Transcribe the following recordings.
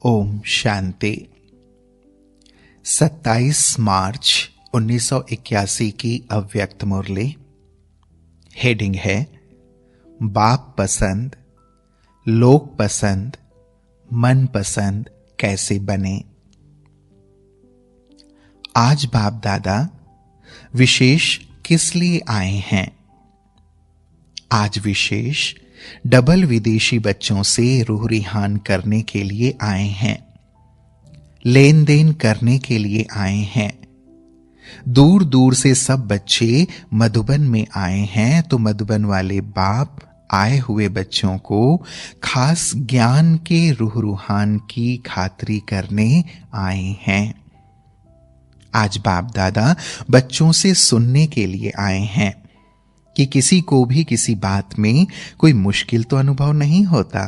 ओम शांति। 27 मार्च 1981 की अव्यक्त मुरली। हेडिंग है बाप पसंद, लोक पसंद, मन पसंद कैसे बने। आज बाप दादा विशेष किस लिए आए हैं? आज विशेष डबल विदेशी बच्चों से रूह रिहान करने के लिए आए हैं, लेन देन करने के लिए आए हैं। दूर दूर से सब बच्चे मधुबन में आए हैं, तो मधुबन वाले बाप आए हुए बच्चों को खास ज्ञान के रूह रूहान की खातरी करने आए हैं। आज बाप दादा बच्चों से सुनने के लिए आए हैं कि किसी को भी किसी बात में कोई मुश्किल तो अनुभव नहीं होता।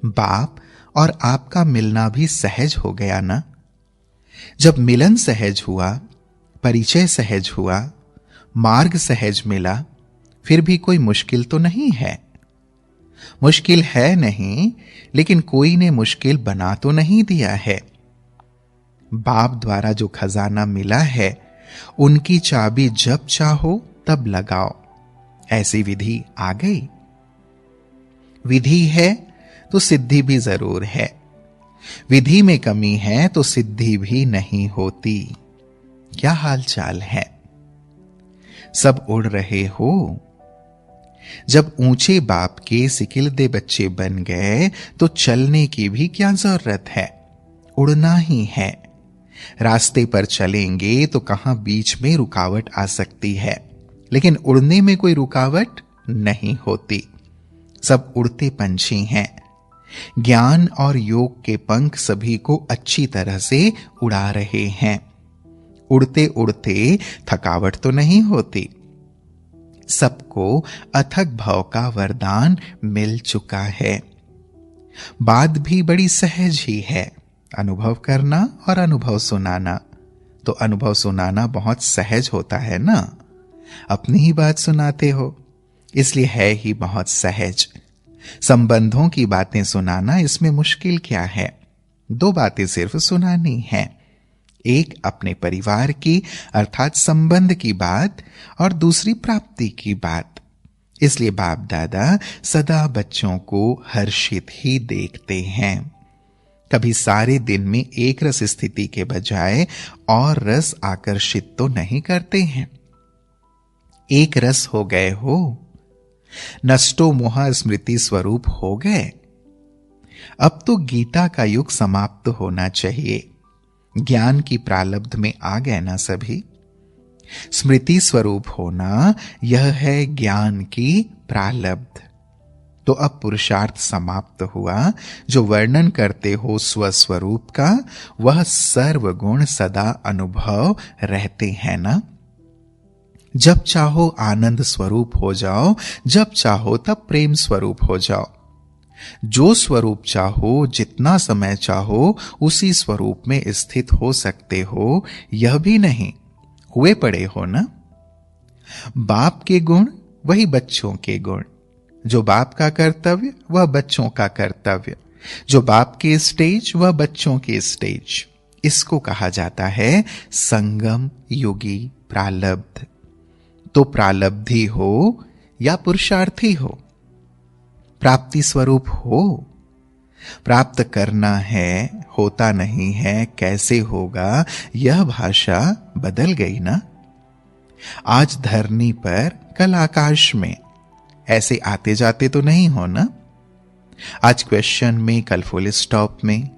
बाप और आपका मिलना भी सहज हो गया ना। जब मिलन सहज हुआ, परिचय सहज हुआ, मार्ग सहज मिला, फिर भी कोई मुश्किल तो नहीं है। मुश्किल है नहीं, लेकिन कोई ने मुश्किल बना तो नहीं दिया है। बाप द्वारा जो खजाना मिला है, उनकी चाबी जब चाहो तब लगाओ, ऐसी विधि आ गई। विधि है तो सिद्धि भी जरूर है। विधि में कमी है तो सिद्धि भी नहीं होती। क्या हाल चाल है? सब उड़ रहे हो? जब ऊंचे बाप के सिकिलदे बच्चे बन गए तो चलने की भी क्या जरूरत है? उड़ना ही है। रास्ते पर चलेंगे तो कहां बीच में रुकावट आ सकती है, लेकिन उड़ने में कोई रुकावट नहीं होती। सब उड़ते पंछी हैं। ज्ञान और योग के पंख सभी को अच्छी तरह से उड़ा रहे हैं। उड़ते उड़ते थकावट तो नहीं होती। सबको अथक भाव का वरदान मिल चुका है। बात भी बड़ी सहज ही है, अनुभव करना और अनुभव सुनाना। तो अनुभव सुनाना बहुत सहज होता है ना। अपनी ही बात सुनाते हो, इसलिए है ही बहुत सहज। संबंधों की बातें सुनाना, इसमें मुश्किल क्या है? दो बातें सिर्फ सुनानी है। एक अपने परिवार की अर्थात संबंध की बात, और दूसरी प्राप्ति की बात। इसलिए बाप दादा सदा बच्चों को हर्षित ही देखते हैं। कभी सारे दिन में एक रस स्थिति के बजाय और रस आकर्षित तो नहीं करते हैं। एक रस हो गए हो, नष्टो मोह स्मृति स्वरूप हो गए। अब तो गीता का युग समाप्त होना चाहिए। ज्ञान की प्रालब्ध में आ गए ना सभी। स्मृति स्वरूप होना, यह है ज्ञान की प्रालब्ध। तो अब पुरुषार्थ समाप्त हुआ। जो वर्णन करते हो स्वस्वरूप का, वह सर्वगुण सदा अनुभव रहते हैं ना। जब चाहो आनंद स्वरूप हो जाओ, जब चाहो तब प्रेम स्वरूप हो जाओ। जो स्वरूप चाहो, जितना समय चाहो, उसी स्वरूप में स्थित हो सकते हो। यह भी नहीं, हुए पड़े हो ना। बाप के गुण वही बच्चों के गुण। जो बाप का कर्तव्य वह बच्चों का कर्तव्य। जो बाप के स्टेज वह बच्चों के स्टेज। इसको कहा जाता है संगम युगी प्रालब्ध। तो प्रालब्धि हो या पुरुषार्थी हो, प्राप्ति स्वरूप हो। प्राप्त करना है, होता नहीं है, कैसे होगा, यह भाषा बदल गई ना। आज धरनी पर, कल आकाश में, ऐसे आते जाते तो नहीं हो ना। आज क्वेश्चन में, कल फुल स्टॉप में,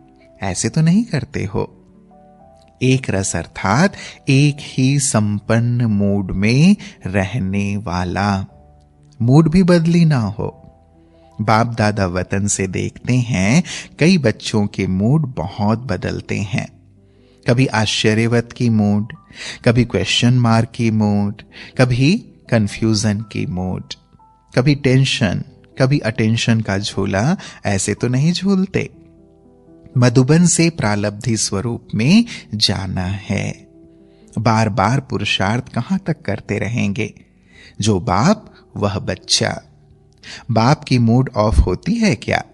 ऐसे तो नहीं करते हो। एक रस अर्थात एक ही संपन्न मूड में रहने वाला। मूड भी बदली ना हो। बाप दादा वतन से देखते हैं, कई बच्चों के मूड बहुत बदलते हैं। कभी आश्चर्यवत की मूड, कभी क्वेश्चन मार्क की मूड, कभी कंफ्यूजन की मूड, कभी टेंशन, कभी अटेंशन का झूला। ऐसे तो नहीं झूलते। मधुबन से प्रालब्धि स्वरूप में जाना है। बार बार पुरुषार्थ कहां तक करते रहेंगे? जो बाप वह बच्चा। बाप की मूड ऑफ होती है क्या?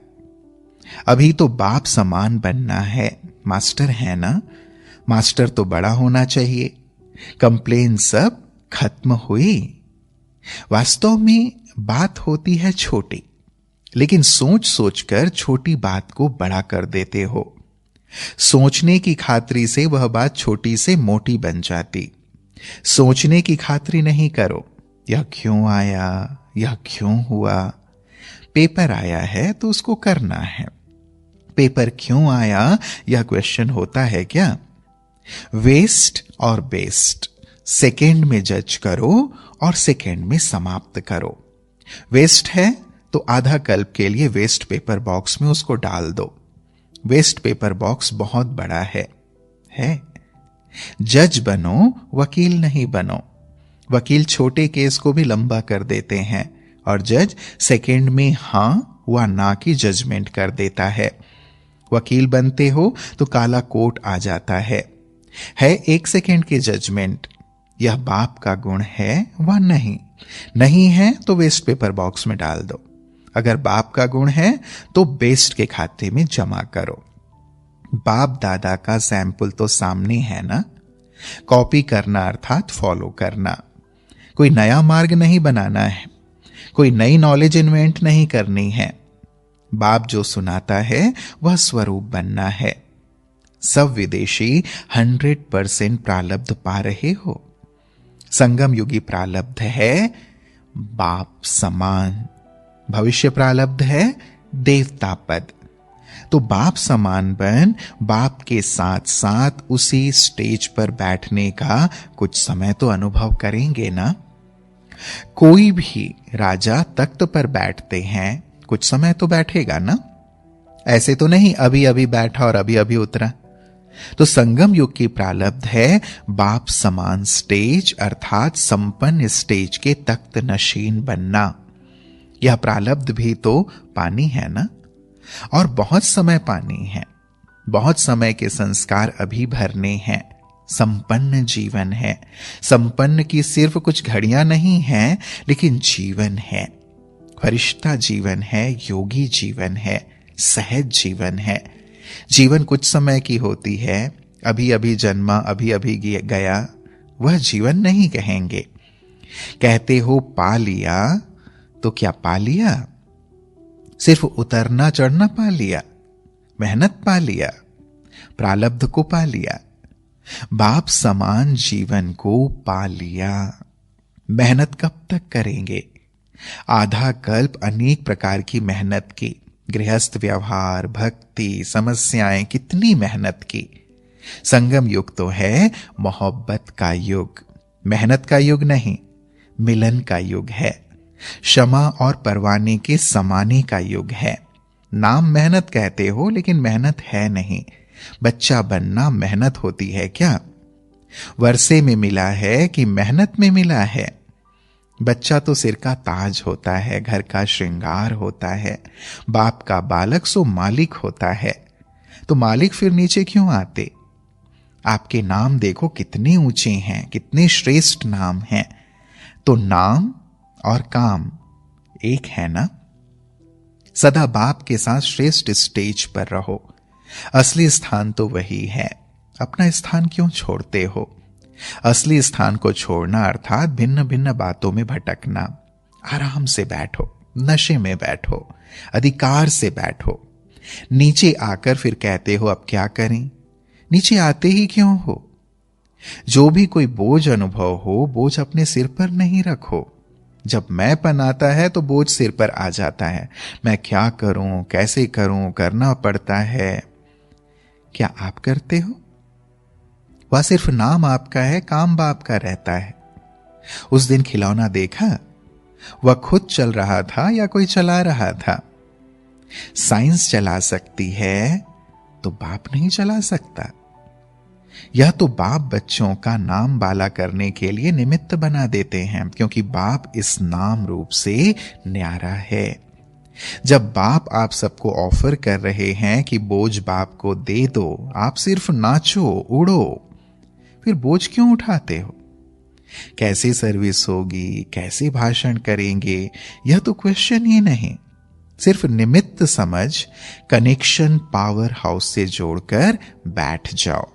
अभी तो बाप समान बनना है। मास्टर है ना, मास्टर तो बड़ा होना चाहिए। कंप्लेन सब खत्म हुई। वास्तव में बात होती है छोटी, लेकिन सोच सोचकर छोटी बात को बड़ा कर देते हो। सोचने की खातरी से वह बात छोटी से मोटी बन जाती। सोचने की खातरी नहीं करो, यह क्यों आया, यह क्यों हुआ। पेपर आया है तो उसको करना है। पेपर क्यों आया, यह क्वेश्चन होता है क्या? वेस्ट और बेस्ट सेकेंड में जज करो और सेकेंड में समाप्त करो। वेस्ट है तो आधा कल्प के लिए वेस्ट पेपर बॉक्स में उसको डाल दो। वेस्ट पेपर बॉक्स बहुत बड़ा है। जज बनो, वकील नहीं बनो। वकील छोटे केस को भी लंबा कर देते हैं और जज सेकेंड में हां व ना की जजमेंट कर देता है। वकील बनते हो तो काला कोट आ जाता है 1 सेकेंड के जजमेंट। यह बाप का गुण है व नहीं है तो वेस्ट पेपर बॉक्स में डाल दो। अगर बाप का गुण है तो बेस्ट के खाते में जमा करो। बाप दादा का सैंपल तो सामने है ना। कॉपी करना अर्थात फॉलो करना। कोई नया मार्ग नहीं बनाना है, कोई नई नॉलेज इन्वेंट नहीं करनी है। बाप जो सुनाता है वह स्वरूप बनना है। सब विदेशी 100% प्रालब्ध पा रहे हो। संगम युगी प्रालब्ध है बाप समान, भविष्य प्रालब्ध है देवता पद। तो बाप समान बन बाप के साथ साथ उसी स्टेज पर बैठने का कुछ समय तो अनुभव करेंगे ना। कोई भी राजा तख्त पर बैठते हैं, कुछ समय तो बैठेगा ना। ऐसे तो नहीं अभी अभी बैठा और अभी अभी उतरा। तो संगम युग की प्रालब्ध है बाप समान स्टेज अर्थात संपन्न स्टेज के तख्त नशीन बनना। यह प्रालब्ध भी तो पानी है ना, और बहुत समय पानी है। बहुत समय के संस्कार अभी भरने हैं। संपन्न जीवन है। संपन्न की सिर्फ कुछ घड़ियां नहीं है, लेकिन जीवन है। फरिश्ता जीवन है, योगी जीवन है, सहज जीवन है। जीवन कुछ समय की होती है। अभी अभी जन्मा, अभी अभी गया, वह जीवन नहीं कहेंगे। कहते हो पा लिया, तो क्या पा लिया? सिर्फ उतरना चढ़ना पा लिया? मेहनत पा लिया? प्रालब्ध को पा लिया? बाप समान जीवन को पा लिया। मेहनत कब तक करेंगे? आधा कल्प अनेक प्रकार की मेहनत की। गृहस्थ व्यवहार, भक्ति, समस्याएं, कितनी मेहनत की। संगम युग तो है मोहब्बत का युग। मेहनत का युग नहीं, मिलन का युग है। क्षमा और परवाने के समाने का युग है। नाम मेहनत कहते हो, लेकिन मेहनत है नहीं। बच्चा बनना मेहनत होती है क्या? वर्षे में मिला है कि मेहनत में मिला है? बच्चा तो सिर का ताज होता है, घर का श्रृंगार होता है। बाप का बालक सो मालिक होता है। तो मालिक फिर नीचे क्यों आते? आपके नाम देखो कितने ऊंचे हैं, कितने श्रेष्ठ नाम हैं। तो नाम और काम एक है ना। सदा बाप के साथ श्रेष्ठ स्टेज पर रहो। असली स्थान तो वही है। अपना स्थान क्यों छोड़ते हो? असली स्थान को छोड़ना अर्थात भिन्न भिन्न बातों में भटकना। आराम से बैठो, नशे में बैठो, अधिकार से बैठो। नीचे आकर फिर कहते हो अब क्या करें? नीचे आते ही क्यों हो? जो भी कोई बोझ अनुभव हो, बोझ अपने सिर पर नहीं रखो। जब मैंपन आता है तो बोझ सिर पर आ जाता है। मैं क्या करूं, कैसे करूं, करना पड़ता है। क्या आप करते हो? वह सिर्फ नाम आपका है, काम बाप का रहता है। उस दिन खिलौना देखा, वह खुद चल रहा था या कोई चला रहा था? साइंस चला सकती है तो बाप नहीं चला सकता। यह तो बाप बच्चों का नाम बाला करने के लिए निमित्त बना देते हैं, क्योंकि बाप इस नाम रूप से न्यारा है। जब बाप आप सबको ऑफर कर रहे हैं कि बोझ बाप को दे दो, आप सिर्फ नाचो, उड़ो, फिर बोझ क्यों उठाते हो? कैसे सर्विस होगी, कैसे भाषण करेंगे, यह तो क्वेश्चन ही नहीं। सिर्फ निमित्त समझ कनेक्शन पावर हाउस से जोड़कर बैठ जाओ।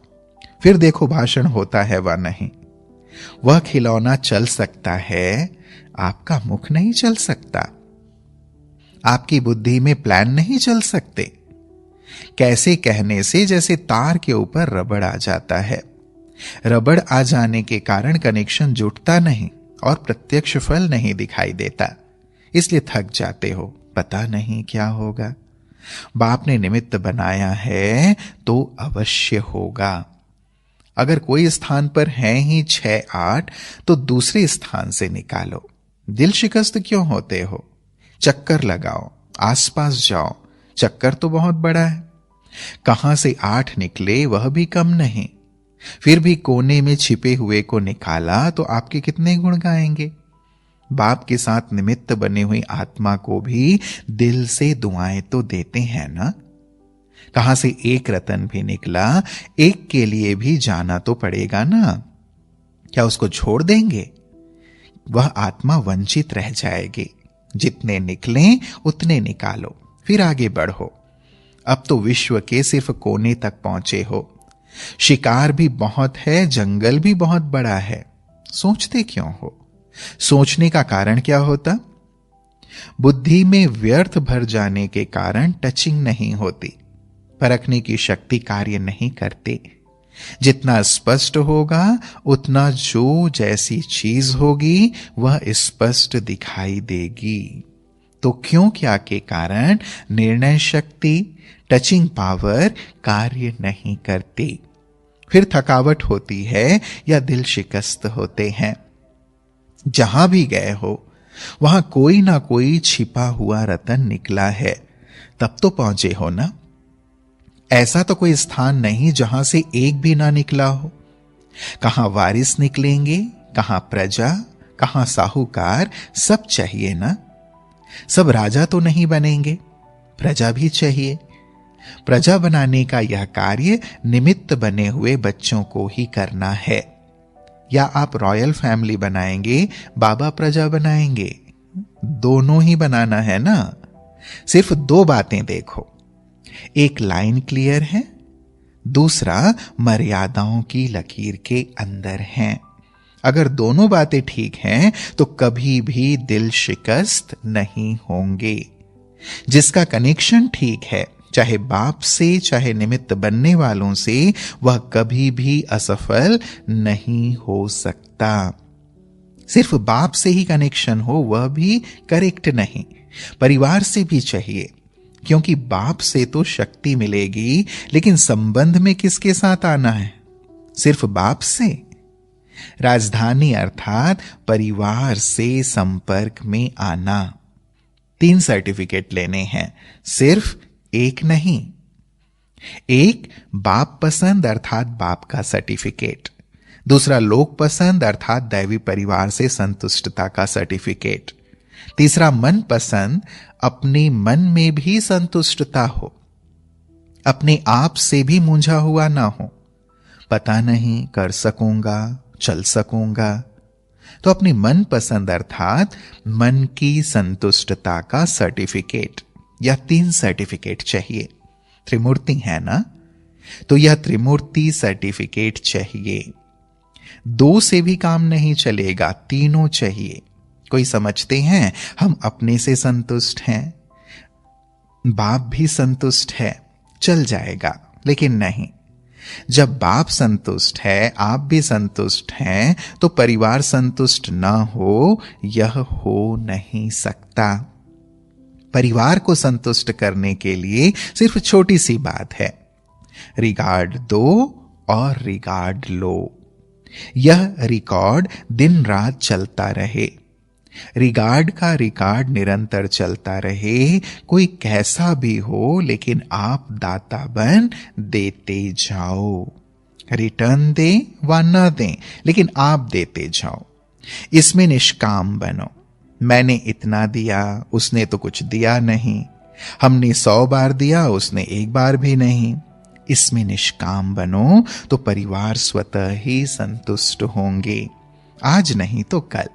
फिर देखो भाषण होता है व नहीं। वह खिलौना चल सकता है, आपका मुख नहीं चल सकता। आपकी बुद्धि में प्लान नहीं चल सकते। कैसे कहने से जैसे तार के ऊपर रबड़ आ जाता है। रबड़ आ जाने के कारण कनेक्शन जुटता नहीं और प्रत्यक्ष फल नहीं दिखाई देता, इसलिए थक जाते हो, पता नहीं क्या होगा। बाप ने निमित्त बनाया है तो अवश्य होगा। अगर कोई स्थान पर है ही 6-8 तो दूसरे स्थान से निकालो। दिल शिकस्त क्यों होते हो? चक्कर लगाओ, आसपास जाओ। चक्कर तो बहुत बड़ा है। कहां से 8 निकले वह भी कम नहीं। फिर भी कोने में छिपे हुए को निकाला तो आपके कितने गुण गाएंगे। बाप के साथ निमित्त बनी हुई आत्मा को भी दिल से दुआएं तो देते हैं ना। कहां से एक रतन भी निकला, एक के लिए भी जाना तो पड़ेगा ना। क्या उसको छोड़ देंगे? वह आत्मा वंचित रह जाएगी। जितने निकलें उतने निकालो, फिर आगे बढ़ो। अब तो विश्व के सिर्फ कोने तक पहुंचे हो। शिकार भी बहुत है, जंगल भी बहुत बड़ा है। सोचते क्यों हो? सोचने का कारण क्या होता? बुद्धि में व्यर्थ भर जाने के कारण टचिंग नहीं होती, परखने की शक्ति कार्य नहीं करते। जितना स्पष्ट होगा उतना जो जैसी चीज होगी वह स्पष्ट दिखाई देगी। तो क्यों क्या के कारण निर्णय शक्ति, टचिंग पावर कार्य नहीं करती। फिर थकावट होती है या दिल शिकस्त होते हैं। जहां भी गए हो वहां कोई ना कोई छिपा हुआ रतन निकला है, तब तो पहुंचे हो ना। ऐसा तो कोई स्थान नहीं जहां से एक भी ना निकला हो। कहां वारिस निकलेंगे, कहां प्रजा, कहां साहूकार, सब चाहिए ना। सब राजा तो नहीं बनेंगे, प्रजा भी चाहिए। प्रजा बनाने का यह कार्य निमित्त बने हुए बच्चों को ही करना है। या आप रॉयल फैमिली बनाएंगे, बाबा प्रजा बनाएंगे, दोनों ही बनाना है ना। सिर्फ 2 बातें देखो, एक लाइन क्लियर है, दूसरा मर्यादाओं की लकीर के अंदर है। अगर दोनों बातें ठीक हैं तो कभी भी दिल शिकस्त नहीं होंगे। जिसका कनेक्शन ठीक है, चाहे बाप से चाहे निमित्त बनने वालों से, वह कभी भी असफल नहीं हो सकता। सिर्फ बाप से ही कनेक्शन हो वह भी करेक्ट नहीं, परिवार से भी चाहिए। क्योंकि बाप से तो शक्ति मिलेगी, लेकिन संबंध में किसके साथ आना है? सिर्फ बाप से। राजधानी अर्थात परिवार से संपर्क में आना। 3 सर्टिफिकेट लेने हैं, सिर्फ एक नहीं। एक बाप पसंद अर्थात बाप का सर्टिफिकेट, दूसरा लोक पसंद अर्थात दैवी परिवार से संतुष्टता का सर्टिफिकेट, तीसरा मन पसंद, अपने मन में भी संतुष्टता हो, अपने आप से भी मूंझा हुआ ना हो। पता नहीं कर सकूंगा, चल सकूंगा, तो अपनी मन पसंद अर्थात मन की संतुष्टता का सर्टिफिकेट या 3 सर्टिफिकेट चाहिए। त्रिमूर्ति है ना, तो यह त्रिमूर्ति सर्टिफिकेट चाहिए। 2 से भी काम नहीं चलेगा, तीनों चाहिए। कोई समझते हैं हम अपने से संतुष्ट हैं, बाप भी संतुष्ट है, चल जाएगा, लेकिन नहीं। जब बाप संतुष्ट है, आप भी संतुष्ट हैं, तो परिवार संतुष्ट ना हो यह हो नहीं सकता। परिवार को संतुष्ट करने के लिए सिर्फ छोटी सी बात है, रिगार्ड दो और रिगार्ड लो। यह रिकॉर्ड दिन रात चलता रहे, रिगार्ड का रिकॉर्ड निरंतर चलता रहे। कोई कैसा भी हो, लेकिन आप दाता बन देते जाओ। रिटर्न दें व न दें, लेकिन आप देते जाओ। इसमें निष्काम बनो। मैंने इतना दिया, उसने तो कुछ दिया नहीं। हमने 100 बार दिया, उसने 1 बार भी नहीं। इसमें निष्काम बनो तो परिवार स्वतः ही संतुष्ट होंगे। आज नहीं तो कल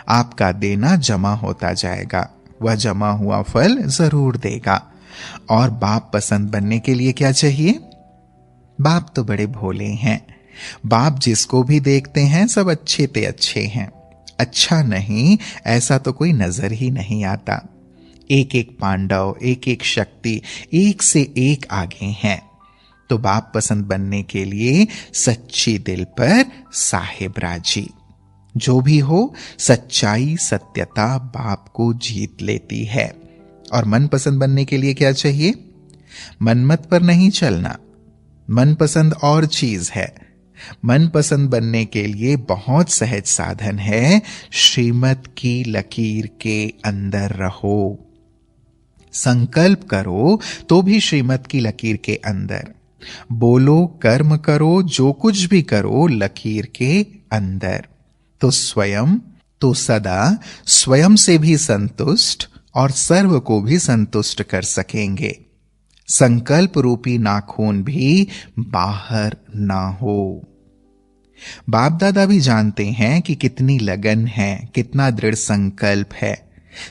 आपका देना जमा होता जाएगा। वह जमा हुआ फल जरूर देगा। और बाप पसंद बनने के लिए क्या चाहिए? बाप तो बड़े भोले हैं। बाप जिसको भी देखते हैं सब अच्छे ते अच्छे हैं। अच्छा नहीं ऐसा तो कोई नजर ही नहीं आता। एक एक पांडव, एक एक शक्ति, एक से एक आगे हैं। तो बाप पसंद बनने के लिए सच्ची दिल पर साहेब राजी। जो भी हो, सच्चाई सत्यता बाप को जीत लेती है। और मन पसंद बनने के लिए क्या चाहिए? मनमत पर नहीं चलना। मनपसंद और चीज है। मन पसंद बनने के लिए बहुत सहज साधन है। श्रीमत की लकीर के अंदर रहो। संकल्प करो तो भी श्रीमत की लकीर के अंदर। बोलो, कर्म करो, जो कुछ भी करो लकीर के अंदर। तो स्वयं, तो सदा स्वयं से भी संतुष्ट और सर्व को भी संतुष्ट कर सकेंगे। संकल्प रूपी नाखून भी बाहर ना हो। बाप दादा भी जानते हैं कि कितनी लगन है, कितना दृढ़ संकल्प है।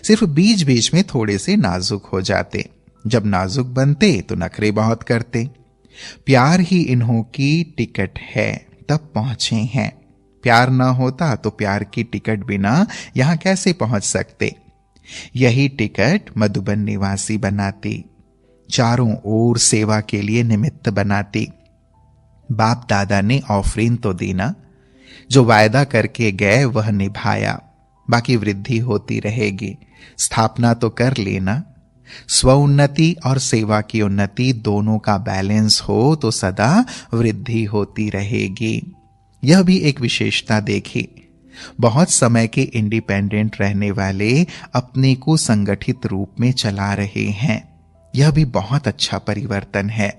सिर्फ बीच बीच में थोड़े से नाजुक हो जाते। जब नाजुक बनते तो नखरे बहुत करते। प्यार ही इन्हों की टिकट है, तब पहुंचे हैं। प्यार ना होता तो प्यार की टिकट बिना यहां कैसे पहुंच सकते? यही टिकट मधुबन निवासी बनाती, चारों ओर सेवा के लिए निमित्त बनाती। बाप दादा ने ऑफरिंग तो दी ना, जो वायदा करके गए वह निभाया। बाकी वृद्धि होती रहेगी। स्थापना तो कर लेना। स्व उन्नति और सेवा की उन्नति दोनों का बैलेंस हो तो सदा वृद्धि होती रहेगी। यह भी एक विशेषता देखी। बहुत समय के इंडिपेंडेंट रहने वाले अपने को संगठित रूप में चला रहे हैं। यह भी बहुत अच्छा परिवर्तन है।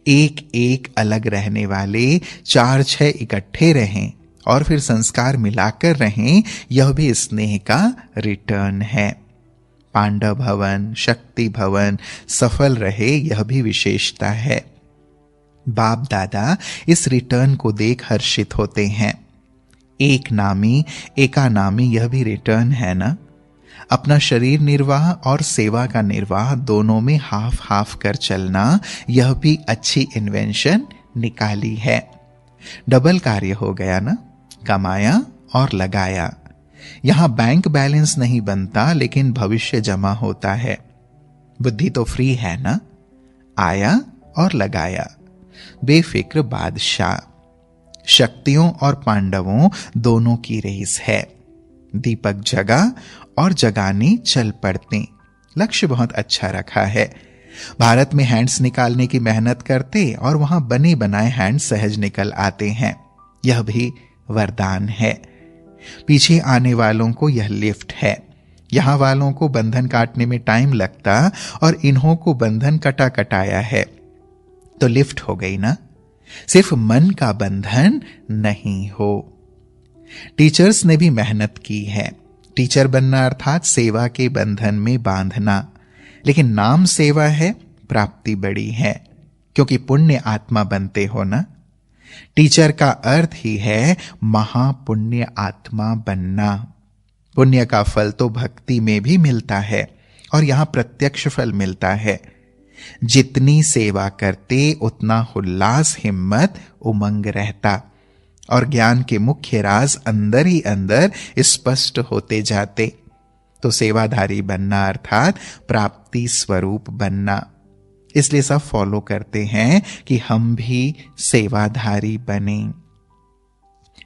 एक एक अलग रहने वाले 4-6 इकट्ठे रहें और फिर संस्कार मिलाकर रहें, यह भी स्नेह का रिटर्न है। पांडव भवन, शक्ति भवन सफल रहे, यह भी विशेषता है। बाप दादा इस रिटर्न को देख हर्षित होते हैं। एक नामी एका नामी, यह भी रिटर्न है ना। अपना शरीर निर्वाह और सेवा का निर्वाह दोनों में हाफ हाफ कर चलना, यह भी अच्छी इन्वेंशन निकाली है। डबल कार्य हो गया ना, कमाया और लगाया। यहां बैंक बैलेंस नहीं बनता लेकिन भविष्य जमा होता है। बुद्धि तो फ्री है ना, आया और लगाया। बेफिक्र बादशाह। शक्तियों और पांडवों दोनों की रेस है। दीपक जगा और जगाने चल पड़ते। लक्ष्य बहुत अच्छा रखा है। भारत में हैंड्स निकालने की मेहनत करते और वहां बने बनाए हैंड सहज निकल आते हैं। यह भी वरदान है। पीछे आने वालों को यह लिफ्ट है। यहां वालों को बंधन काटने में टाइम लगता और इन्हों को बंधन कटा कटाया है, तो लिफ्ट हो गई ना। सिर्फ मन का बंधन नहीं हो। टीचर्स ने भी मेहनत की है। टीचर बनना अर्थात सेवा के बंधन में बांधना, लेकिन नाम सेवा है, प्राप्ति बड़ी है, क्योंकि पुण्य आत्मा बनते हो ना। टीचर का अर्थ ही है महापुण्य आत्मा बनना। पुण्य का फल तो भक्ति में भी मिलता है और यहां प्रत्यक्ष फल मिलता है। जितनी सेवा करते उतना उल्लास, हिम्मत, उमंग रहता और ज्ञान के मुख्य राज अंदर ही अंदर स्पष्ट होते जाते। तो सेवाधारी बनना अर्थात प्राप्ति स्वरूप बनना। इसलिए सब फॉलो करते हैं कि हम भी सेवाधारी बने।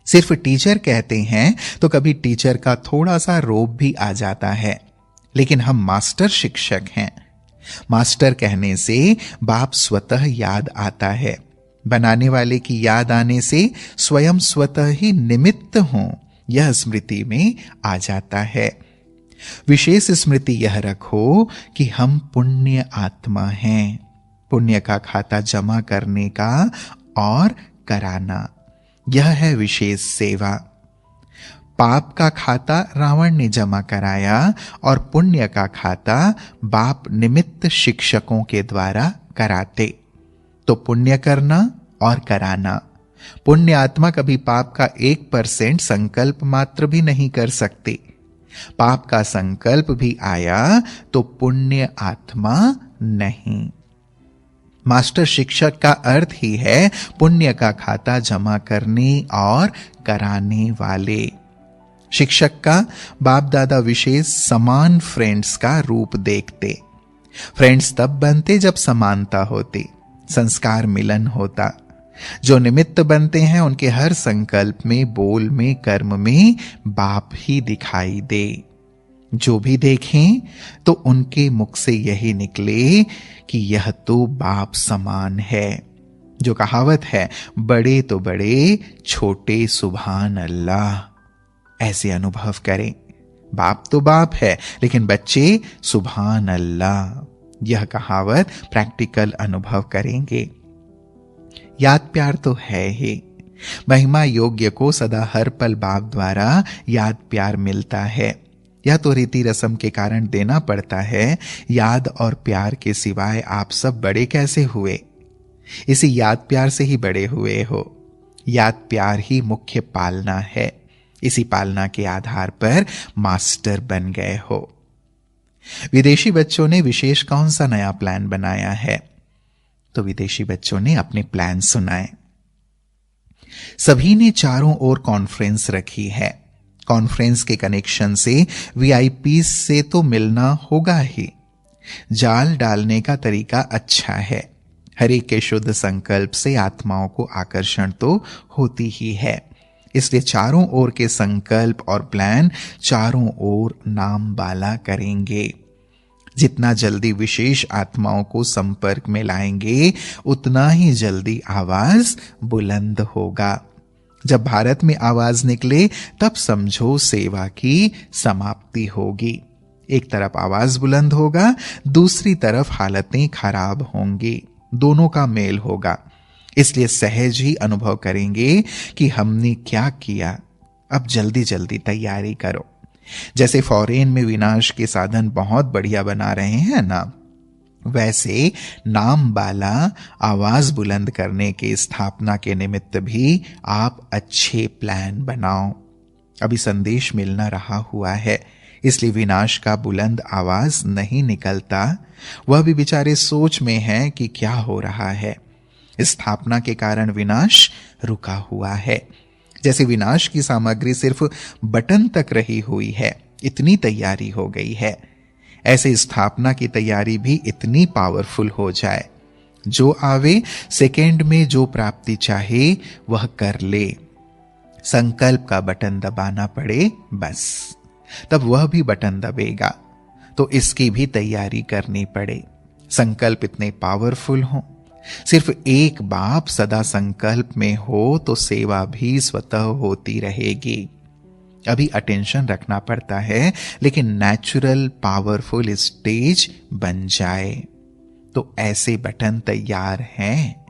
सिर्फ टीचर कहते हैं तो कभी टीचर का थोड़ा सा रोब भी आ जाता है, लेकिन हम मास्टर शिक्षक हैं। मास्टर कहने से बाप स्वतः याद आता है। बनाने वाले की याद आने से स्वयं स्वतः ही निमित्त हों, यह स्मृति में आ जाता है। विशेष स्मृति यह रखो कि हम पुण्य आत्मा हैं। पुण्य का खाता जमा करने का और कराना, यह है विशेष सेवा। पाप का खाता रावण ने जमा कराया और पुण्य का खाता बाप निमित्त शिक्षकों के द्वारा कराते। तो पुण्य करना और कराना। पुण्य आत्मा कभी पाप का 1% संकल्प मात्र भी नहीं कर सकती। पाप का संकल्प भी आया तो पुण्य आत्मा नहीं। मास्टर शिक्षक का अर्थ ही है पुण्य का खाता जमा करने और कराने वाले। शिक्षक का बाप दादा विशेष समान फ्रेंड्स का रूप देखते। फ्रेंड्स तब बनते जब समानता होती, संस्कार मिलन होता। जो निमित्त बनते हैं उनके हर संकल्प में, बोल में, कर्म में बाप ही दिखाई दे। जो भी देखें तो उनके मुख से यही निकले कि यह तो बाप समान है। जो कहावत है, बड़े तो बड़े, छोटे सुभान अल्लाह, ऐसे अनुभव करें। बाप तो बाप है, लेकिन बच्चे सुभान अल्लाह। यह कहावत प्रैक्टिकल अनुभव करेंगे। याद प्यार तो है ही। महिमा योग्य को सदा हर पल बाप द्वारा याद प्यार मिलता है। यह तो रीति रस्म के कारण देना पड़ता है। याद और प्यार के सिवाय आप सब बड़े कैसे हुए? इसी याद प्यार से ही बड़े हुए हो। याद प्यार ही मुख्य पालना है। इसी पालना के आधार पर मास्टर बन गए हो। विदेशी बच्चों ने विशेष कौन सा नया प्लान बनाया है? तो विदेशी बच्चों ने अपने प्लान सुनाए। सभी ने चारों ओर कॉन्फ्रेंस रखी है। कॉन्फ्रेंस के कनेक्शन से वीआईपी से तो मिलना होगा ही। जाल डालने का तरीका अच्छा है। हर एक के शुद्ध संकल्प से आत्माओं को आकर्षण तो होती ही है। इसलिए चारों ओर के संकल्प और प्लान चारों ओर नाम बाला करेंगे। जितना जल्दी विशेष आत्माओं को संपर्क में लाएंगे, उतना ही जल्दी आवाज बुलंद होगा। जब भारत में आवाज निकले तब समझो सेवा की समाप्ति होगी। एक तरफ आवाज बुलंद होगा, दूसरी तरफ हालतें खराब होंगी। दोनों का मेल होगा। इसलिए सहज ही अनुभव करेंगे कि हमने क्या किया। अब जल्दी जल्दी तैयारी करो। जैसे फॉरेन में विनाश के साधन बहुत बढ़िया बना रहे हैं ना, वैसे नाम बाला आवाज बुलंद करने की स्थापना के निमित्त भी आप अच्छे प्लान बनाओ। अभी संदेश मिलना रहा हुआ है, इसलिए विनाश का बुलंद आवाज नहीं निकलता। वह भी बेचारे सोच में है कि क्या हो रहा है। स्थापना के कारण विनाश रुका हुआ है। जैसे विनाश की सामग्री सिर्फ बटन तक रही हुई है, इतनी तैयारी हो गई है, ऐसे स्थापना की तैयारी भी इतनी पावरफुल हो जाए। जो आवे सेकेंड में जो प्राप्ति चाहे वह कर ले। संकल्प का बटन दबाना पड़े बस, तब वह भी बटन दबेगा। तो इसकी भी तैयारी करनी पड़े। संकल्प इतने पावरफुल हों। सिर्फ एक बाप सदा संकल्प में हो तो सेवा भी स्वतः होती रहेगी। अभी अटेंशन रखना पड़ता है, लेकिन नेचुरल पावरफुल स्टेज बन जाए तो ऐसे बटन तैयार हैं।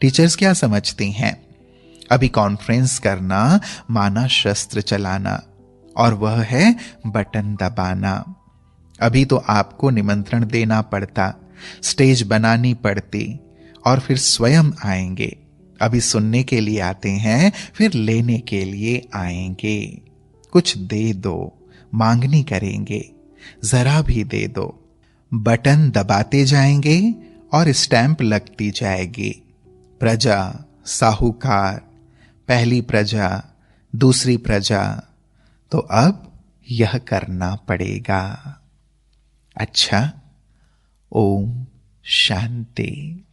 टीचर्स क्या समझती हैं? अभी कॉन्फ्रेंस करना माना शस्त्र चलाना, और वह है बटन दबाना। अभी तो आपको निमंत्रण देना पड़ता, स्टेज बनानी पड़ती, और फिर स्वयं आएंगे। अभी सुनने के लिए आते हैं, फिर लेने के लिए आएंगे। कुछ दे दो, मांगनी करेंगे, जरा भी दे दो। बटन दबाते जाएंगे और स्टैंप लगती जाएगी। प्रजा, साहूकार, पहली प्रजा, दूसरी प्रजा। तो अब यह करना पड़ेगा। अच्छा, ओम शांति।